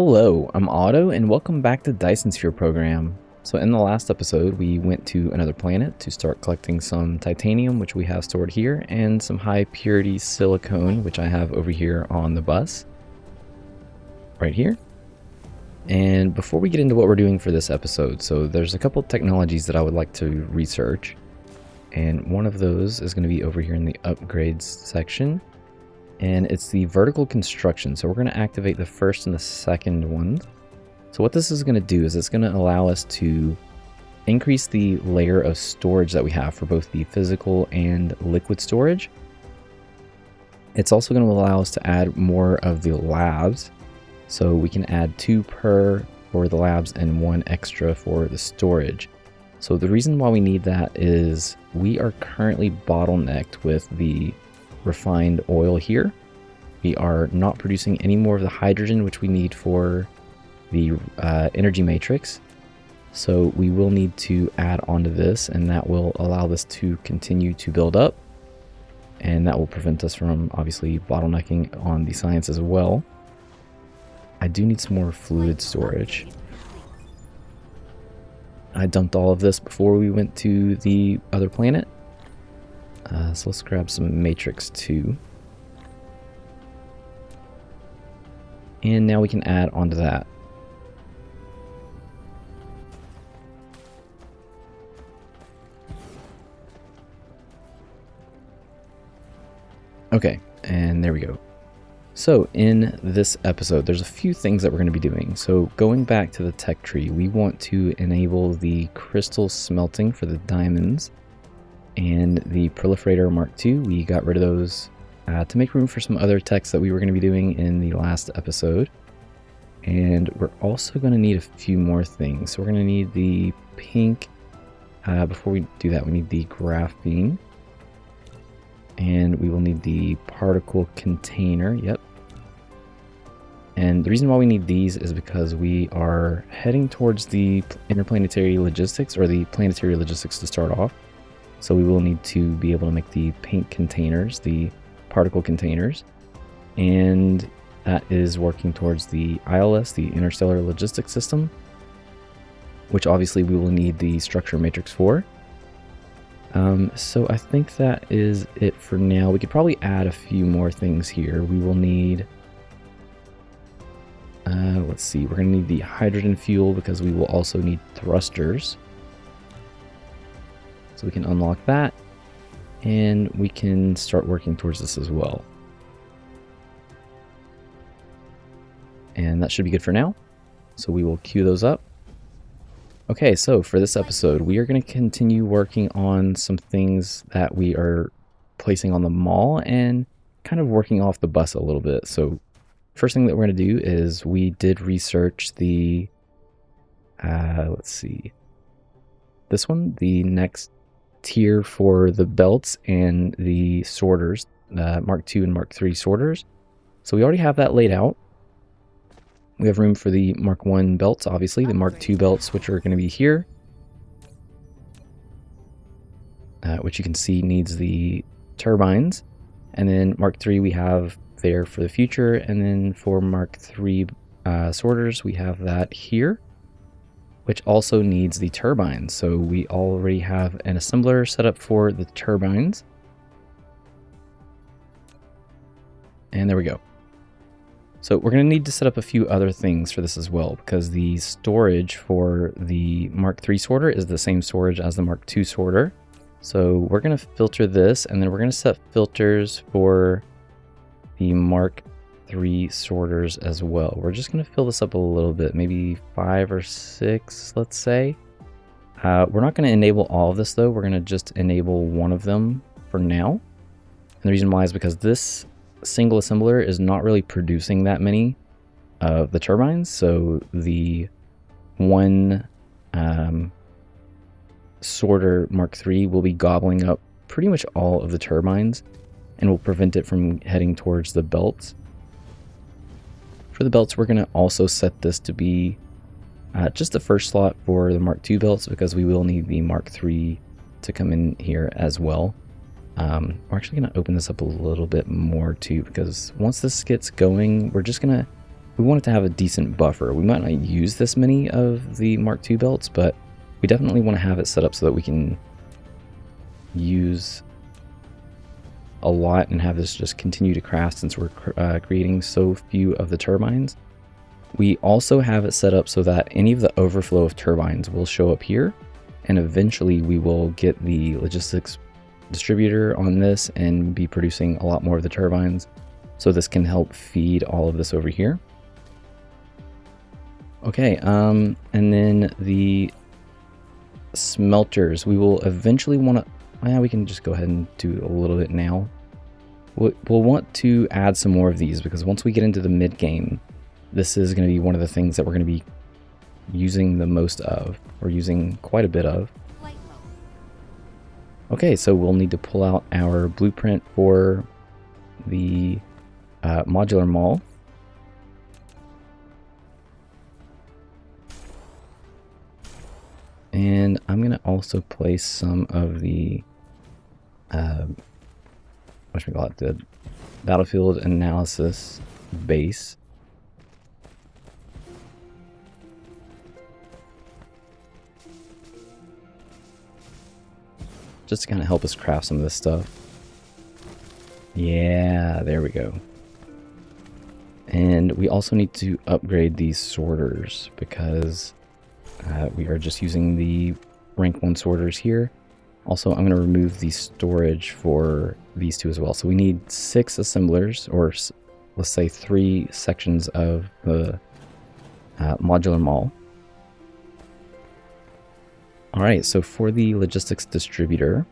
Hello, I'm Otto, and welcome back to Dyson Sphere program. So in the last episode, we went to another planet to start collecting some titanium, which we have stored here, and some high purity silicone, which I have over here on the bus, right here. And before we get into what we're doing for this episode, so there's a couple technologies that I would like to research, and one of those is going to be over here in the upgrades section. And it's the vertical construction. So we're going to activate the first and the second one. So what this is going to do is it's going to allow us to increase the layer of storage that we have for both the physical and liquid storage. It's also going to allow us to add more of the labs. So we can add 2 per for the labs and 1 extra for the storage. So the reason why we need that is we are currently bottlenecked with the refined oil here. We are not producing any more of the hydrogen which we need for the energy matrix, so we will need to add onto this, and that will allow this to continue to build up, and that will prevent us from obviously bottlenecking on the science as well. I do need some more fluid storage. I dumped all of this before we went to the other planet. So let's grab some matrix 2. And now we can add onto that. Okay, and there we go. So in this episode, there's a few things that we're going to be doing. So going back to the tech tree, we want to enable the crystal smelting for the diamonds. And the Proliferator Mk2, we got rid of those to make room for some other techs that we were going to be doing in the last episode. And we're also going to need a few more things. So we're going to need the pink. Before we do that, we need the graphene. And we will need the particle container. Yep. And the reason why we need these is because we are heading towards the interplanetary logistics, or the planetary logistics to start off. So we will need to be able to make the pink containers, the particle containers, and that is working towards the ILS, the Interstellar Logistics System, which obviously we will need the structure matrix for. So I think that is it for now. We could probably add a few more things here. We will need, let's see, we're going to need the hydrogen fuel because we will also need thrusters. So we can unlock that, and we can start working towards this as well. And that should be good for now. So we will queue those up. Okay, so for this episode, we are going to continue working on some things that we are placing on the mall and kind of working off the bus a little bit. So first thing that we're going to do is we did research the, let's see, this one, the next tier for the belts and the sorters, Mk2 and Mk3 sorters. So we already have that laid out. We have room for the Mk1 belts, obviously, the Mk2 belts, which are going to be here, which you can see needs the turbines. And then Mk3 we have there for the future, and then for Mk3 sorters we have that here, which also needs the turbines. So we already have an assembler set up for the turbines. And there we go. So we're going to need to set up a few other things for this as well, because the storage for the Mk3 sorter is the same storage as the Mk2 sorter. So we're going to filter this, and then we're going to set filters for the Mk3 sorters as well. We're just going to fill this up a little bit, maybe 5 or 6, let's say. We're not going to enable all of this though. We're going to just enable one of them for now. And the reason why is because this single assembler is not really producing that many of the turbines. So the one sorter Mk3 will be gobbling up pretty much all of the turbines and will prevent it from heading towards the belts. For the belts, we're going to also set this to be just the first slot for the Mk2 belts, because we will need the Mk3 to come in here as well. We're actually going to open this up a little bit more too, because once this gets going, we're just going to we want it to have a decent buffer. We might not use this many of the Mark II belts, but we definitely want to have it set up so that we can use a lot and have this just continue to craft since we're creating so few of the turbines. We also have it set up so that any of the overflow of turbines will show up here, and eventually we will get the logistics distributor on this and be producing a lot more of the turbines. So this can help feed all of this over here. Okay, and then the smelters, we will eventually want to, we can just go ahead and do a little bit now. We'll want to add some more of these because once we get into the mid game, this is going to be one of the things that we're going to be using the most of, or using quite a bit of. Okay, so we'll need to pull out our blueprint for the modular mall. And I'm going to also place some of the, the battlefield analysis base. Just to kind of help us craft some of this stuff. Yeah, there we go. And we also need to upgrade these sorters because we are just using the rank 1 sorters here. Also, I'm going to remove the storage for these two as well. So we need 6 assemblers, or let's say 3 sections of the modular mall. Alright, so for the logistics distributor,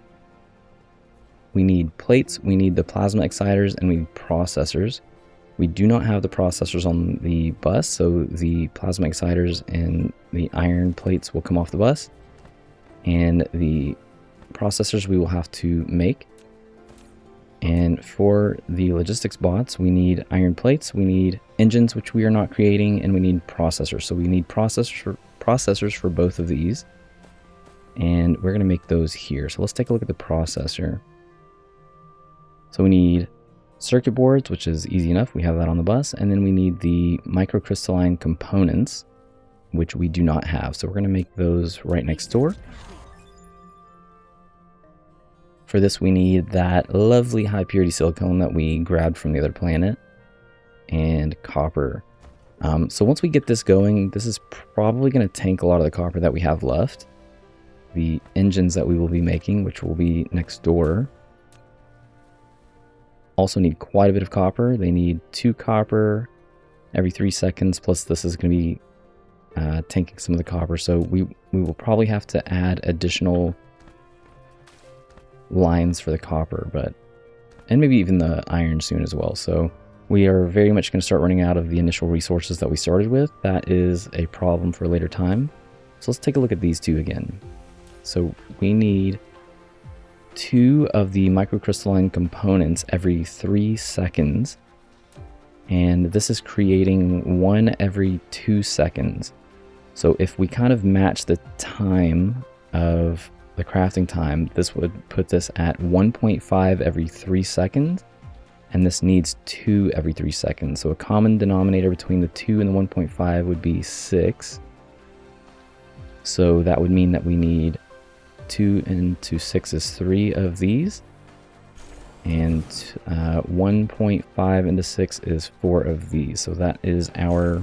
we need plates, we need the plasma exciters, and we need processors. We do not have the processors on the bus, so the plasma exciters and the iron plates will come off the bus. And the processors we will have to make. And for the logistics bots, we need iron plates, we need engines, which we are not creating, and we need processors. So we need processors for both of these. And we're going to make those here. So let's take a look at the processor. So we need circuit boards, which is easy enough. We have that on the bus. And then we need the microcrystalline components, which we do not have. So we're going to make those right next door. For this, we need that lovely high purity silicone that we grabbed from the other planet, and copper. So once we get this going, this is probably going to tank a lot of the copper that we have left. The engines that we will be making, which will be next door, also need quite a bit of copper. They need 2 copper every 3 seconds, plus this is going to be tanking some of the copper. So we will probably have to add additional lines for the copper, and maybe even the iron soon as well. So we are very much going to start running out of the initial resources that we started with. That is a problem for a later time. So let's take a look at these two again. So we need 2 of the microcrystalline components every 3 seconds. And this is creating 1 every 2 seconds. So if we kind of match the time of the crafting time, this would put this at 1.5 every 3 seconds. And this needs 2 every 3 seconds. So a common denominator between the 2 and the 1.5 would be 6. So that would mean that we need 2 into 6 is 3 of these, and 1.5 into 6 is 4 of these. So that is our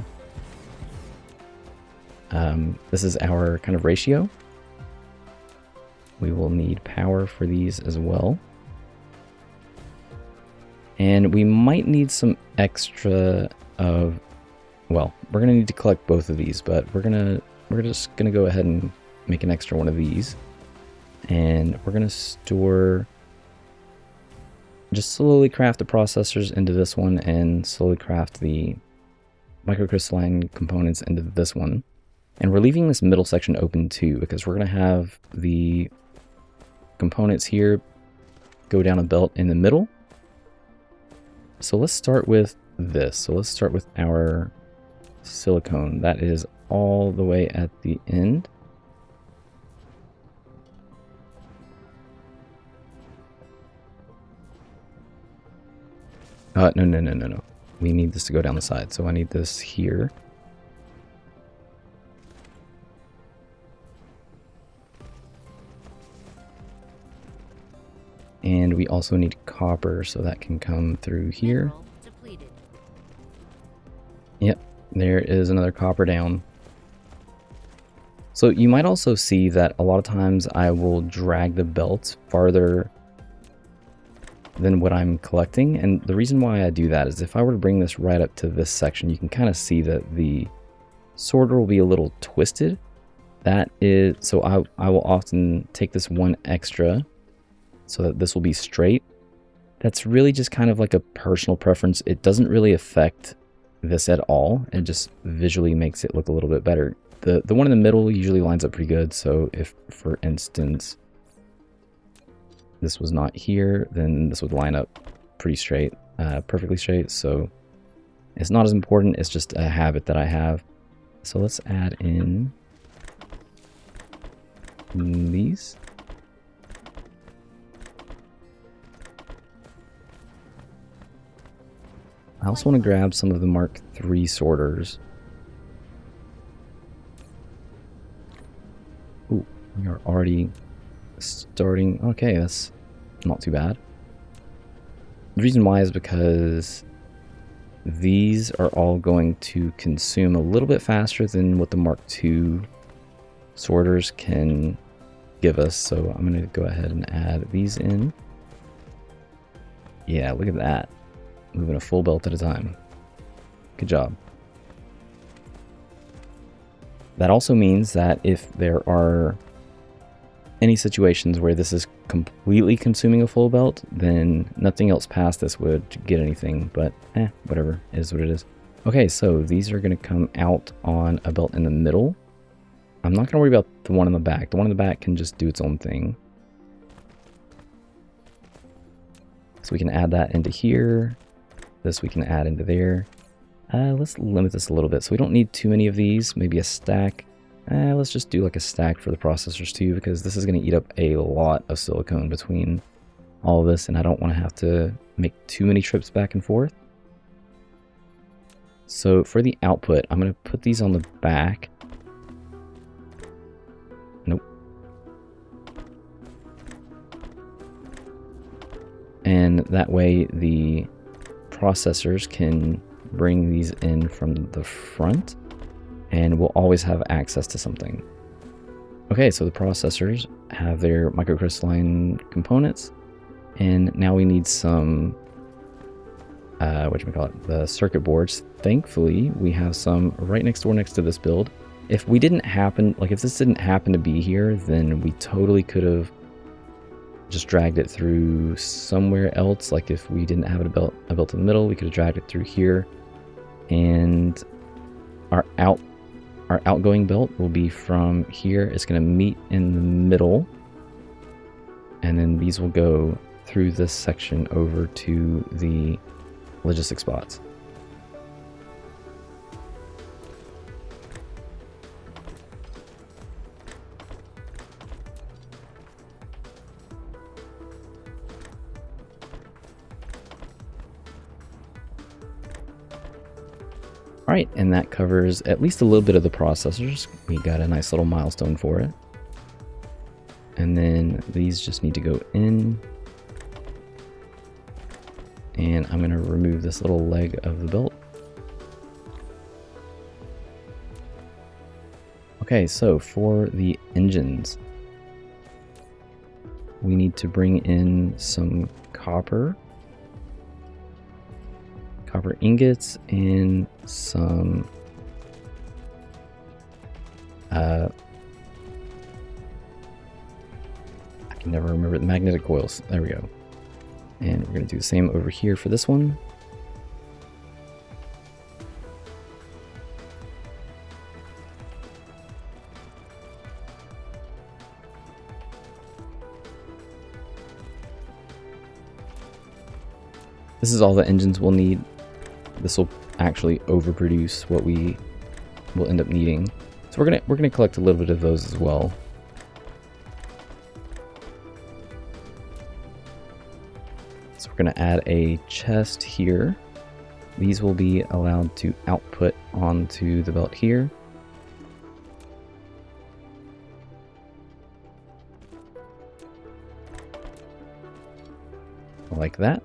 this is our kind of ratio. We will need power for these as well, and we might need some extra of, well, we're gonna need to collect both of these, but we're just gonna go ahead and make an extra one of these. And we're going to store, just slowly craft the processors into this one and slowly craft the microcrystalline components into this one. And we're leaving this middle section open too, because we're going to have the components here go down a belt in the middle. So let's start with this. So let's start with our silicone. That is all the way at the end. No. we need this to go down the side. So I need this here. And we also need copper, so that can come through here. Yep, there is another copper down. So you might also see that a lot of times I will drag the belts farther than what I'm collecting. And the reason why I do that is if I were to bring this right up to this section, you can kind of see that the sorter will be a little twisted. That is, so I will often take this one extra so that this will be straight. That's really just kind of like a personal preference. It doesn't really affect this at all. It just visually makes it look a little bit better. The one in the middle usually lines up pretty good. So if, for instance, this was not here, then this would line up pretty straight, perfectly straight. So it's not as important. It's just a habit that I have. So let's add in these. I also want to grab some of the Mark III sorters. Ooh, we are already starting. Okay, that's not too bad. The reason why is because these are all going to consume a little bit faster than what the Mark II sorters can give us. So I'm going to go ahead and add these in. Yeah, look at that. Moving a full belt at a time. Good job. That also means that if there are any situations where this is completely consuming a full belt, then nothing else past this would get anything, but whatever, it is what it is. Okay, so these are going to come out on a belt in the middle. I'm not going to worry about the one in the back. The one in the back can just do its own thing. So we can add that into here. This we can add into there. Let's limit this a little bit so we don't need too many of these. Maybe a stack. Let's just do like a stack for the processors too, because this is going to eat up a lot of silicone between all of this, and I don't want to have to make too many trips back and forth. So for the output, I'm going to put these on the back. Nope. And that way the processors can bring these in from the front, and we'll always have access to something. Okay, so the processors have their microcrystalline components, and now we need some the circuit boards. Thankfully, we have some right next to this build. If this didn't happen to be here, then we totally could have just dragged it through somewhere else. Like if we didn't have a belt in the middle, we could have dragged it through here, and our outgoing belt will be from here. It's going to meet in the middle, and then these will go through this section over to the logistic spots. Alright, and that covers at least a little bit of the processors. We got a nice little milestone for it. And then these just need to go in. And I'm going to remove this little leg of the belt. Okay, so for the engines, we need to bring in some copper ingots, and some I can never remember the magnetic coils. There we go. And we're going to do the same over here for this one. This is all the engines we'll need. This will actually overproduce what we will end up needing. So we're gonna collect a little bit of those as well. So we're gonna add a chest here. these will be allowed to output onto the belt here. Like that.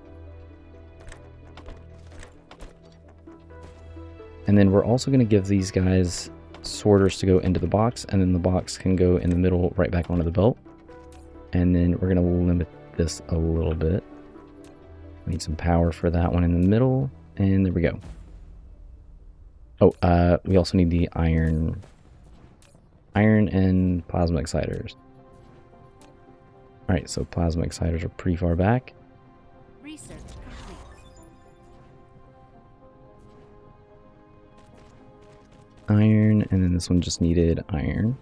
And then we're also going to give these guys sorters to go into the box, and then the box can go in the middle right back onto the belt. And then we're going to limit this a little bit. Need some power for that one in the middle, and there we go. Oh, we also need the iron and plasma exciters. Alright, so plasma exciters are pretty far back. Research complete. Iron, and then this one just needed iron.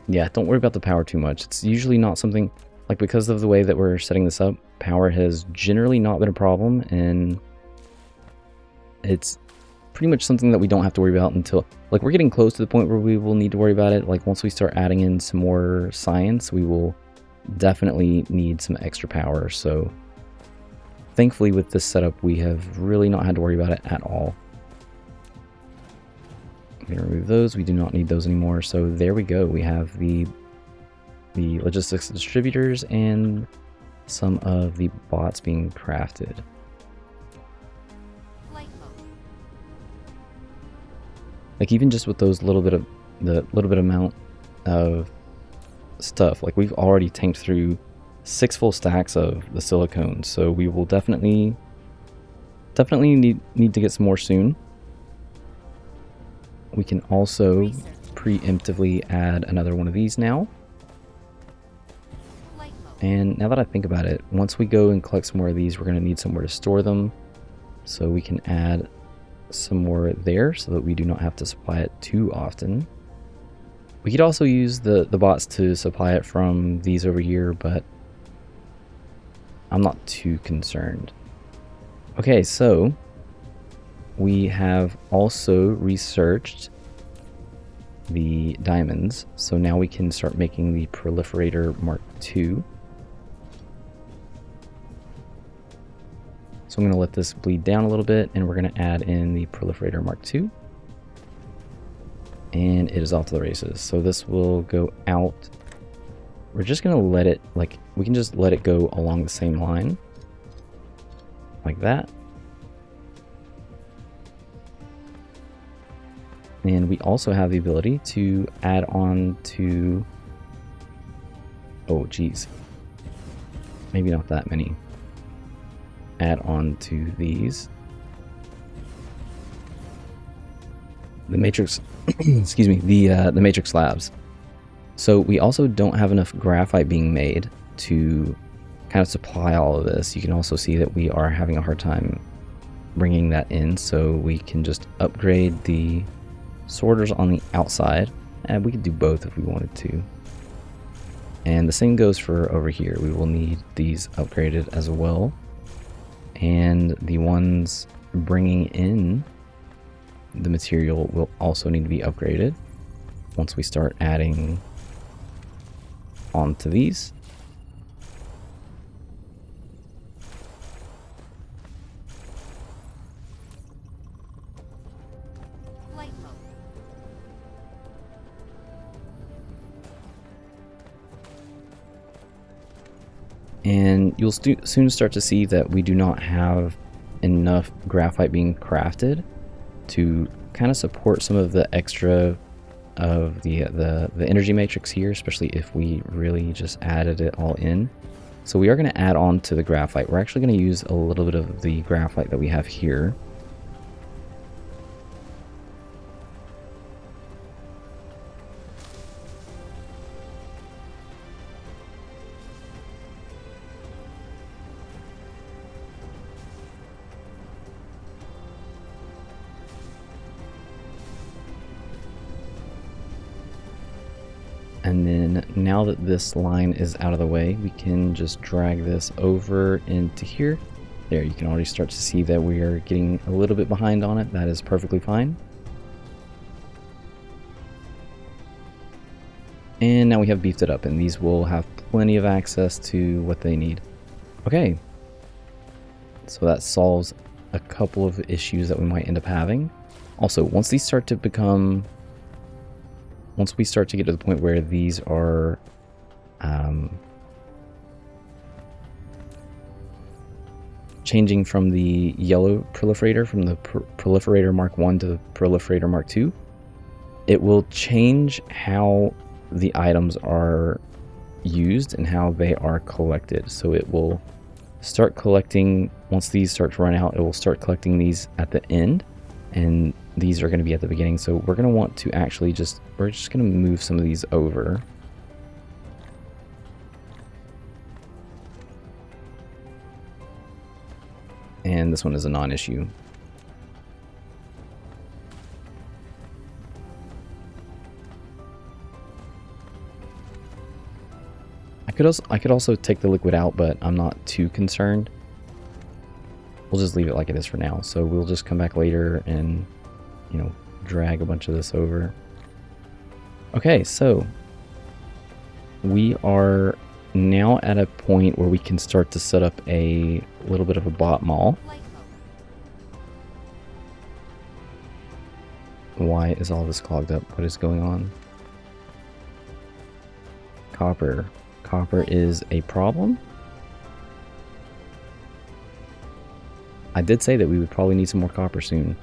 Yeah, don't worry about the power too much. It's usually not something, like, because of the way that we're setting this up, power has generally not been a problem, and it's pretty much something that we don't have to worry about until, like, we're getting close to the point where we will need to worry about it. Like, once we start adding in some more science, we will definitely need some extra power. So thankfully with this setup, we have really not had to worry about it at all. I'm going to remove those. We do not need those anymore. So there we go. We have the logistics distributors and some of the bots being crafted. Like, even just with those little bit amount of stuff, like, we've already tanked through 6 full stacks of the silicone, so we will definitely need to get some more soon. We can also preemptively add another one of these now. And now that I think about it, once we go and collect some more of these, we're going to need somewhere to store them, so we can add some more there so that we do not have to supply it too often. We could also use the bots to supply it from these over here, but I'm not too concerned. Okay, so we have also researched the diamonds, so now we can start making the Proliferator Mk2. So I'm going to let this bleed down a little bit, and we're going to add in the Proliferator Mk2. And it is off to the races. So this will go out. We're just going to let it, like, we can just let it go along the same line. Like that. And we also have the ability to add on to, oh geez, maybe not that many. Add on to these. The matrix, excuse me, the matrix slabs. So we also don't have enough graphite being made to kind of supply all of this. You can also see that we are having a hard time bringing that in, so we can just upgrade the sorters on the outside, and we could do both if we wanted to. And the same goes for over here. We will need these upgraded as well, and the ones bringing in the material will also need to be upgraded once we start adding onto these. And you'll soon start to see that we do not have enough graphite being crafted to kind of support some of the extra of the energy matrix here, especially if we really just added it all in. So we are going to add on to the graphite. We're actually going to use a little bit of the graphite that we have here. And then now that this line is out of the way, we can just drag this over into here. There, you can already start to see that we are getting a little bit behind on it. That is perfectly fine. And now we have beefed it up, and these will have plenty of access to what they need. Okay, so that solves a couple of issues that we might end up having. Also, once we start to get to the point where these are changing from the yellow proliferator, from the Proliferator Mk2 to the Proliferator Mk2, it will change how the items are used and how they are collected. So it will start collecting, once these start to run out, it will start collecting these at the end, and these are going to be at the beginning. So we're going to want to actually we're just going to move some of these over. And this one is a non-issue. I could also take the liquid out, but I'm not too concerned. We'll just leave it like it is for now. So we'll just come back later and, you know, drag a bunch of this over. Okay, so we are now at a point where we can start to set up a little bit of a bot mall. Why is all this clogged up? What is going on? Copper. Copper is a problem. I did say that we would probably need some more copper soon.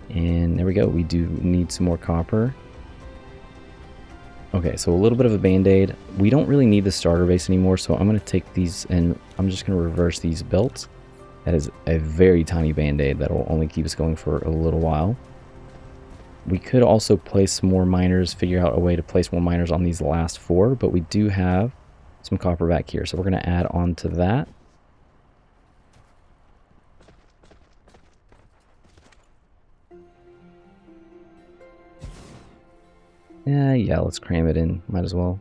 And there we go. We do need some more copper. Okay, so a little bit of a band-aid. We don't really need the starter base anymore, so I'm going to take these and I'm just going to reverse these belts. That is a very tiny band-aid that will only keep us going for a little while. We could also place some more miners, figure out a way to place more miners on these last 4, but we do have some copper back here, so we're going to add on to that. Yeah, let's cram it in, might as well.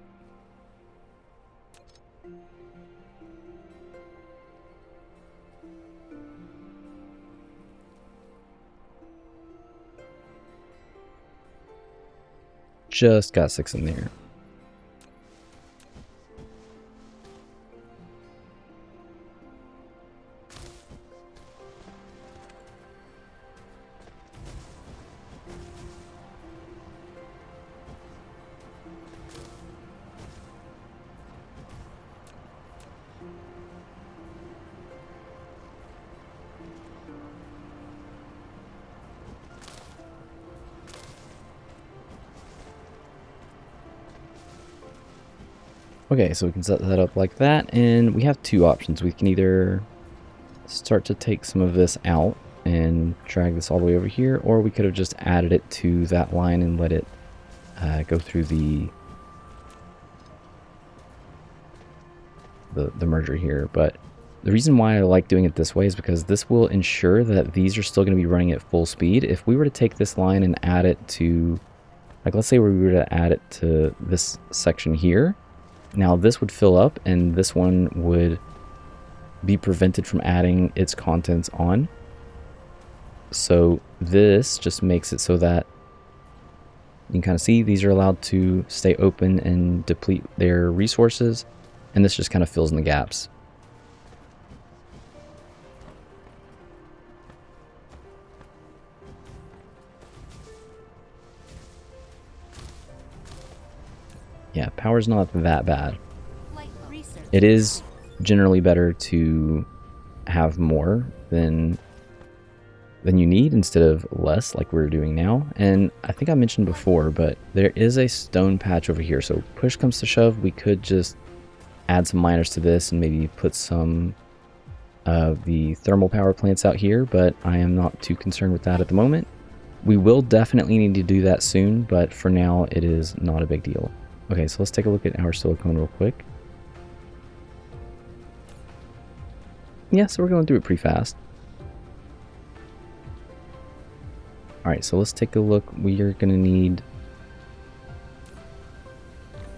Just got 6 in there. Okay, so we can set that up like that, and we have 2 options. We can either start to take some of this out and drag this all the way over here, or we could have just added it to that line and let it go through the merger here. But the reason why I like doing it this way is because this will ensure that these are still going to be running at full speed. If we were to take this line and add it to, like, let's say we were to add it to this section here, now this would fill up and this one would be prevented from adding its contents on. So this just makes it so that you can kind of see these are allowed to stay open and deplete their resources, and this just kind of fills in the gaps. Yeah, power's not that bad. It is generally better to have more than you need instead of less, like we're doing now. And I think I mentioned before, but there is a stone patch over here. So push comes to shove, we could just add some miners to this and maybe put some of the thermal power plants out here, but I am not too concerned with that at the moment. We will definitely need to do that soon, but for now it is not a big deal. Okay, so let's take a look at our silicone real quick. Yeah, so we're going through it pretty fast. Alright, so let's take a look. We are going to need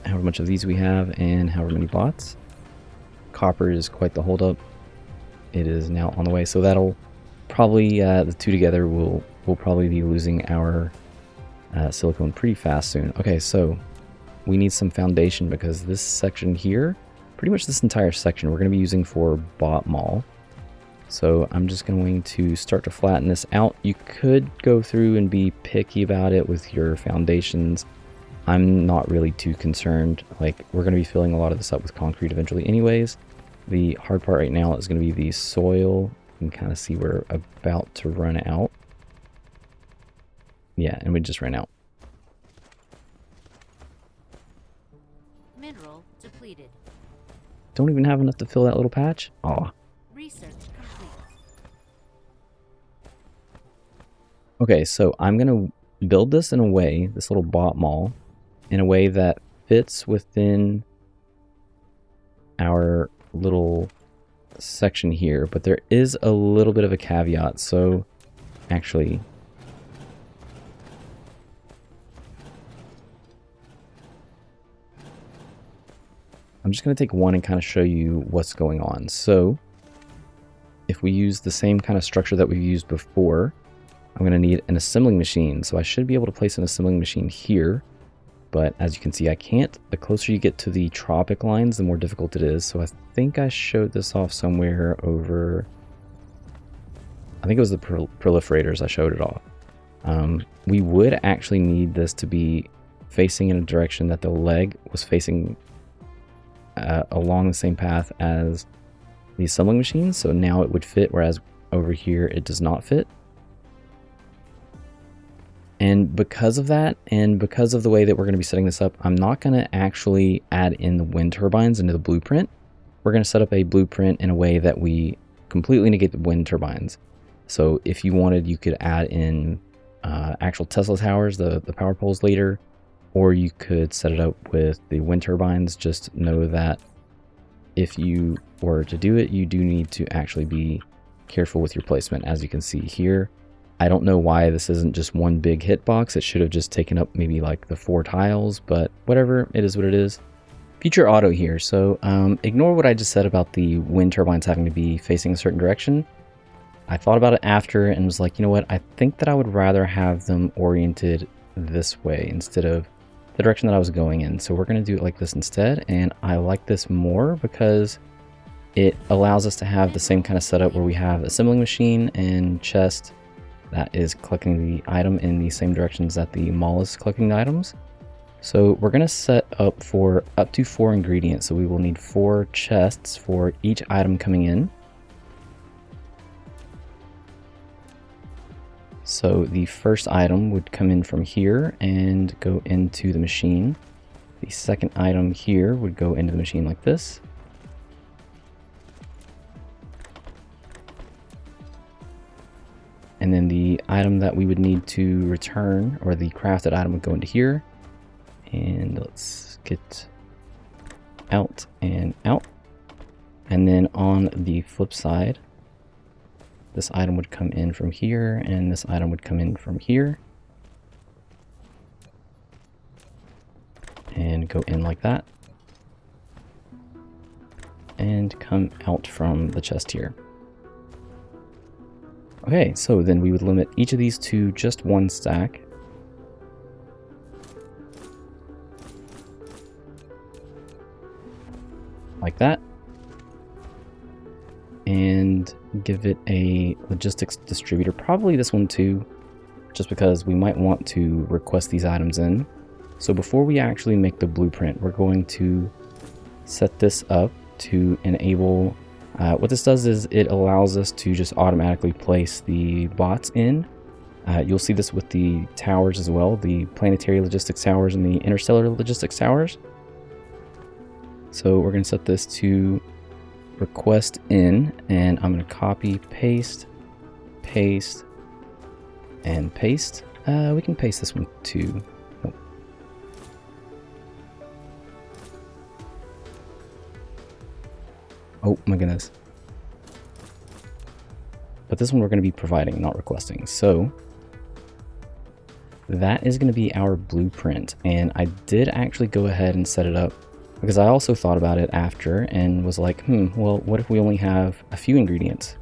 however much of these we have and however many bots. Copper is quite the holdup. It is now on the way, so that'll probably, the two together, we'll probably be losing our silicone pretty fast soon. Okay, so we need some foundation because this section here, pretty much this entire section, we're going to be using for bot mall. So I'm just going to start to flatten this out. You could go through and be picky about it with your foundations. I'm not really too concerned. Like, we're going to be filling a lot of this up with concrete eventually anyways. The hard part right now is going to be the soil. You can kind of see we're about to run out. Yeah, and we just ran out. Mineral depleted. Don't even have enough to fill that little patch? Aw. Research complete. Okay, so I'm going to build this in a way, this little bot mall, in a way that fits within our little section here. But there is a little bit of a caveat. So actually, I'm just going to take one and kind of show you what's going on. So if we use the same kind of structure that we've used before, I'm going to need an assembling machine. So I should be able to place an assembling machine here. But as you can see, I can't. The closer you get to the tropic lines, the more difficult it is. So I think I showed this off somewhere over... I think it was the proliferators I showed it off. We would actually need this to be facing in a direction that the leg was facing along the same path as the assembling machine. So now it would fit, whereas over here it does not fit. And because of that, and because of the way that we're going to be setting this up, I'm not going to actually add in the wind turbines into the blueprint. We're going to set up a blueprint in a way that we completely negate the wind turbines. So if you wanted, you could add in actual Tesla towers, the power poles later, or you could set it up with the wind turbines. Just know that if you were to do it, you do need to actually be careful with your placement. As you can see here, I don't know why this isn't just one big hitbox. It should have just taken up maybe like the 4 tiles, but whatever, it is what it is. Future auto here. So ignore what I just said about the wind turbines having to be facing a certain direction. I thought about it after and was like, you know what? I think that I would rather have them oriented this way instead of the direction that I was going in. So we're going to do it like this instead. And I like this more because it allows us to have the same kind of setup where we have assembling machine and chest that is collecting the item in the same directions that the mall is collecting the items. So we're going to set up for up to 4 ingredients. So we will need 4 chests for each item coming in. So the first item would come in from here and go into the machine. The second item here would go into the machine like this. And then the item that we would need to return, or the crafted item, would go into here. And let's get out and out. And then on the flip side, this item would come in from here, and this item would come in from here. And go in like that. And come out from the chest here. Okay, so then we would limit each of these to just 1 stack. Like that. And give it a logistics distributor, probably this one too, just because we might want to request these items in. So before we actually make the blueprint, we're going to set this up to enable... what this does is it allows us to just automatically place the bots in. You'll see this with the towers as well, the planetary logistics towers and the interstellar logistics towers. So we're going to set this to request in, and I'm going to copy, paste, paste, and paste. We can paste this one too. Oh. Oh my goodness. But this one we're going to be providing, not requesting. So that is going to be our blueprint. And I did actually go ahead and set it up because I also thought about it after and was like, well, what if we only have a few ingredients?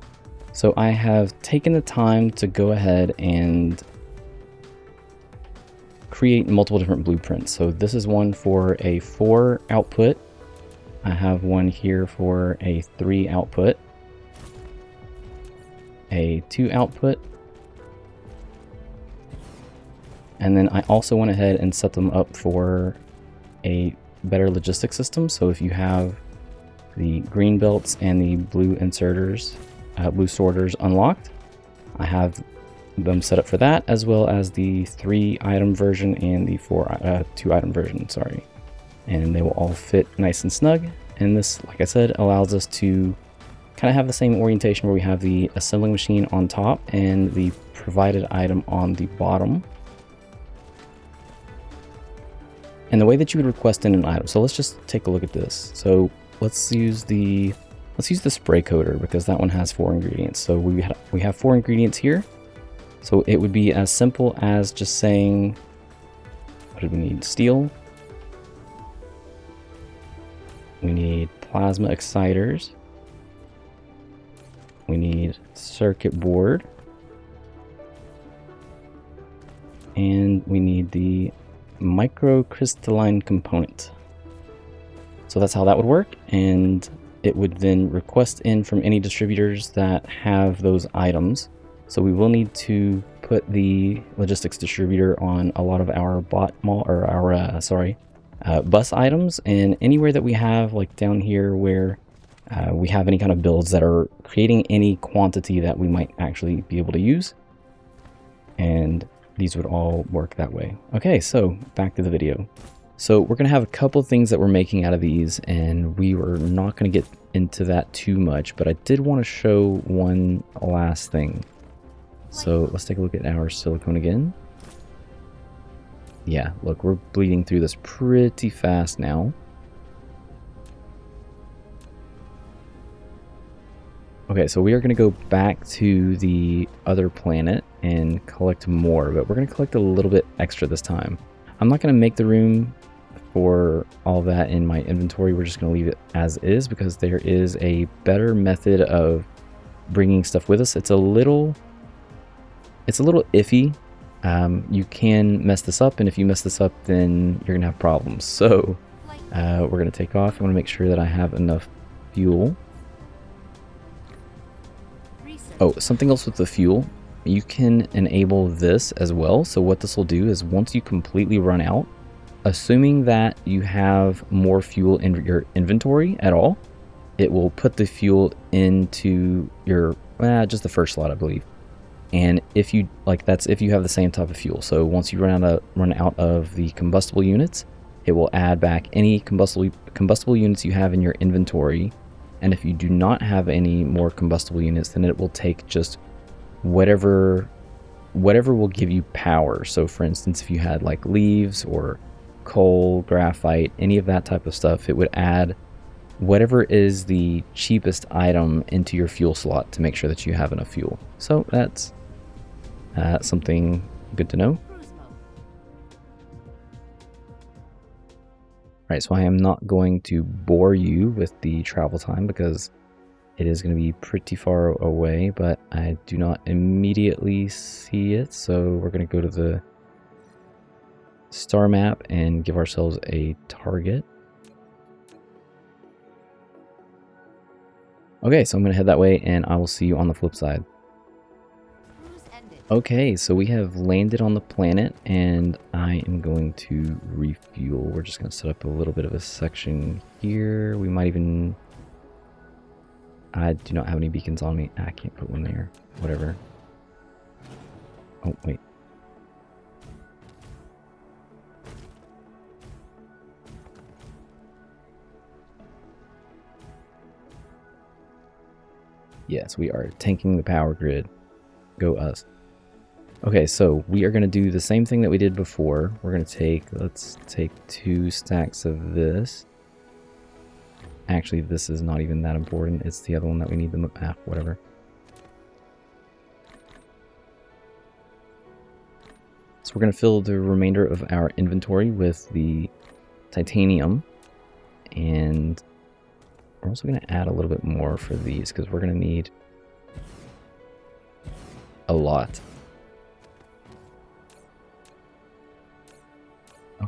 So I have taken the time to go ahead and create multiple different blueprints. So this is one for a 4 output. I have one here for a 3 output, a 2 output, and then I also went ahead and set them up for a better logistics system. So if you have the green belts and the blue inserters, blue sorters unlocked, I have them set up for that, as well as the 3 item version and the 2 item version, sorry. And they will all fit nice and snug. And this, like I said, allows us to kind of have the same orientation where we have the assembling machine on top and the provided item on the bottom. And the way that you would request in an item. So let's just take a look at this. So let's use the spray coater, because that one has 4 ingredients. So we have 4 ingredients here. So it would be as simple as just saying, what did we need? Steel. We need plasma exciters. We need circuit board. And we need the microcrystalline component. So that's how that would work, and it would then request in from any distributors that have those items. So we will need to put the logistics distributor on a lot of our bus items, and anywhere that we have, like down here where we have any kind of builds that are creating any quantity that we might actually be able to use. And these would all work that way. Okay, so back to the video. So we're gonna have a couple things that we're making out of these, and we were not gonna get into that too much, but I did want to show one last thing. So let's take a look at our silicone again. Yeah, look, we're bleeding through this pretty fast now. Okay, so we are going to go back to the other planet and collect more, but we're going to collect a little bit extra this time. I'm not going to make the room for all that in my inventory. We're just going to leave it as is, because there is a better method of bringing stuff with us. It's a little iffy. You can mess this up, and if you mess this up, then you're going to have problems. So we're going to take off. I want to make sure that I have enough fuel. Oh, something else with the fuel, you can enable this as well. So what this will do is, once you completely run out, assuming that you have more fuel in your inventory at all, it will put the fuel into your, just the first slot, I believe. And if you, that's if you have the same type of fuel. So once you run out of the combustible units, it will add back any combustible units you have in your inventory. And if you do not have any more combustible units, then it will take just whatever will give you power. So for instance, if you had like leaves or coal, graphite, any of that type of stuff, it would add whatever is the cheapest item into your fuel slot to make sure that you have enough fuel. So that's something good to know. Right, so I am not going to bore you with the travel time because it is going to be pretty far away, but I do not immediately see it. So we're going to go to the star map and give ourselves a target. Okay, so I'm going to head that way, and I will see you on the flip side. Okay, so we have landed on the planet, and I am going to refuel. We're just going to set up a little bit of a section here. We might even... I do not have any beacons on me. I can't put one there. Whatever. Oh, wait. Yes, we are tanking the power grid. Go us. Okay, so we are going to do the same thing that we did before. We're going to let's take 2 stacks of this. Actually, this is not even that important. It's the other one that we need whatever. So we're going to fill the remainder of our inventory with the titanium. And we're also going to add a little bit more for these because we're going to need a lot.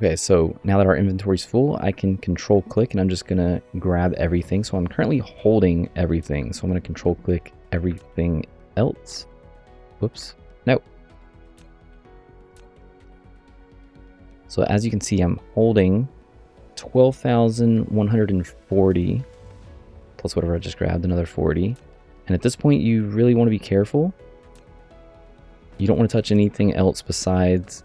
Okay, so now that our inventory's full, I can Ctrl-click and I'm just gonna grab everything. So I'm currently holding everything. So I'm gonna Ctrl-click everything else. Whoops, no. So as you can see, I'm holding 12,140 plus whatever I just grabbed, another 40. And at this point, you really want to be careful. You don't want to touch anything else besides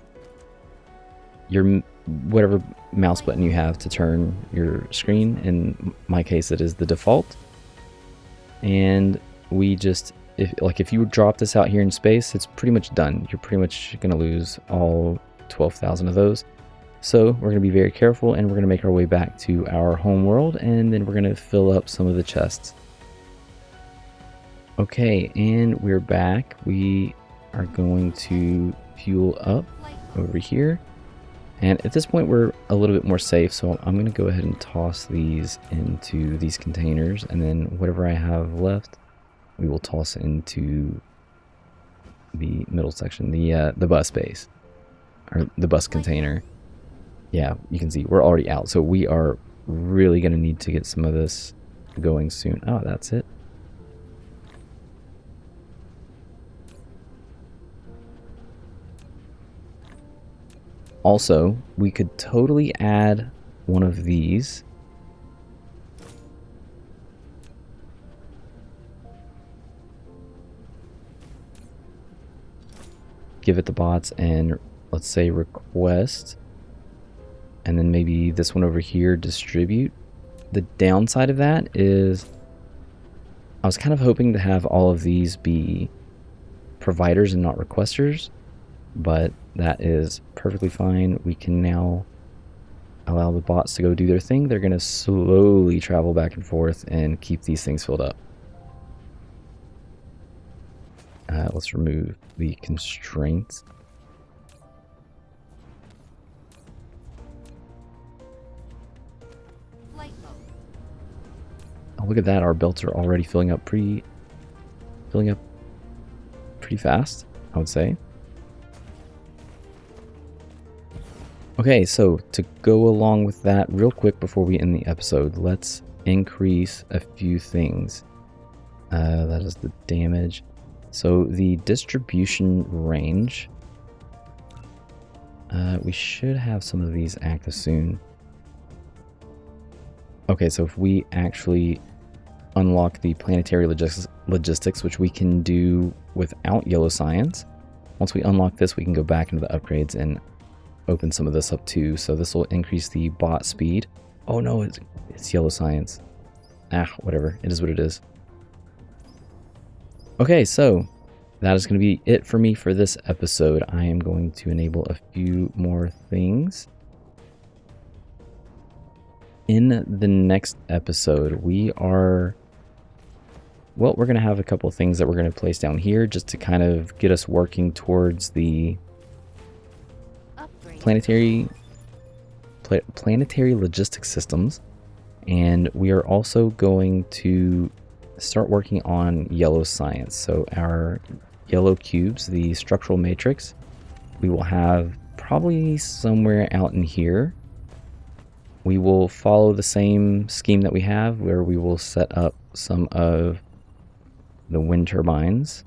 your whatever mouse button you have to turn your screen. In my case, it is the default. And we just, if you drop this out here in space, it's pretty much done. You're pretty much going to lose all 12,000 of those. So we're going to be very careful, and we're going to make our way back to our home world, and then we're going to fill up some of the chests. Okay, and we're back. We are going to fuel up over here. And at this point, we're a little bit more safe, so I'm going to go ahead and toss these into these containers, and then whatever I have left, we will toss into the middle section, the bus base, or the bus container. Yeah, you can see we're already out, so we are really going to need to get some of this going soon. Oh, that's it. Also, we could totally add one of these. Give it the bots and let's say request. And then maybe this one over here, distribute. The downside of that is I was kind of hoping to have all of these be providers and not requesters, but that is perfectly fine. We can now allow the bots to go do their thing. They're going to slowly travel back and forth and keep these things filled up. Let's remove the constraints. Oh, look at that. Our belts are already filling up pretty fast, I would say. Okay, so to go along with that real quick before we end the episode, let's increase a few things. That is the damage. So the distribution range, we should have some of these active soon. Okay, so if we actually unlock the planetary logistics, which we can do without yellow science, once we unlock this, we can go back into the upgrades and open some of this up too. So this will increase the bot speed. Oh no, it's yellow science. Ah, whatever. It is what it is. Okay, so that is going to be it for me for this episode. I am going to enable a few more things. In the next episode, we're going to have a couple of things that we're going to place down here just to kind of get us working towards the planetary logistics systems. And we are also going to start working on yellow science. So our yellow cubes, the structural matrix, we will have probably somewhere out in here. We will follow the same scheme that we have, where we will set up some of the wind turbines.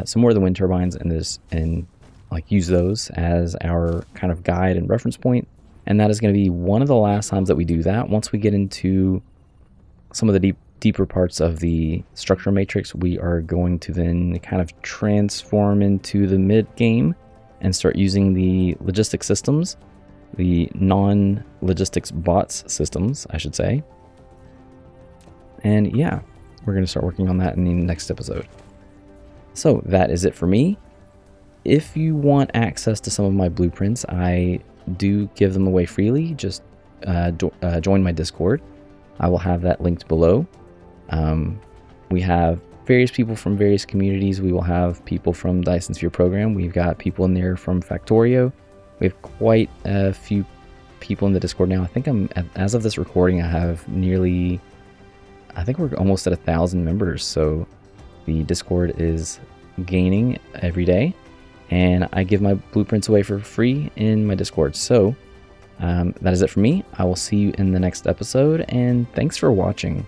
Some more of the wind turbines and like use those as our kind of guide and reference point. And that is going to be one of the last times that we do that. Once we get into some of the deeper parts of the structural matrix, we are going to then kind of transform into the mid game and start using the logistics systems, the non-logistics bots systems, I should say. And yeah, we're going to start working on that in the next episode. So that is it for me. If you want access to some of my blueprints, I do give them away freely. Just join my Discord. I will have that linked below. We have various people from various communities. We will have people from Dyson Sphere program. We've got people in there from Factorio. We have quite a few people in the Discord now. I think as of this recording, I think we're almost at 1,000 members. So the Discord is gaining every day. and I give my blueprints away for free in my Discord. So that is it for me. I will see you in the next episode, and thanks for watching.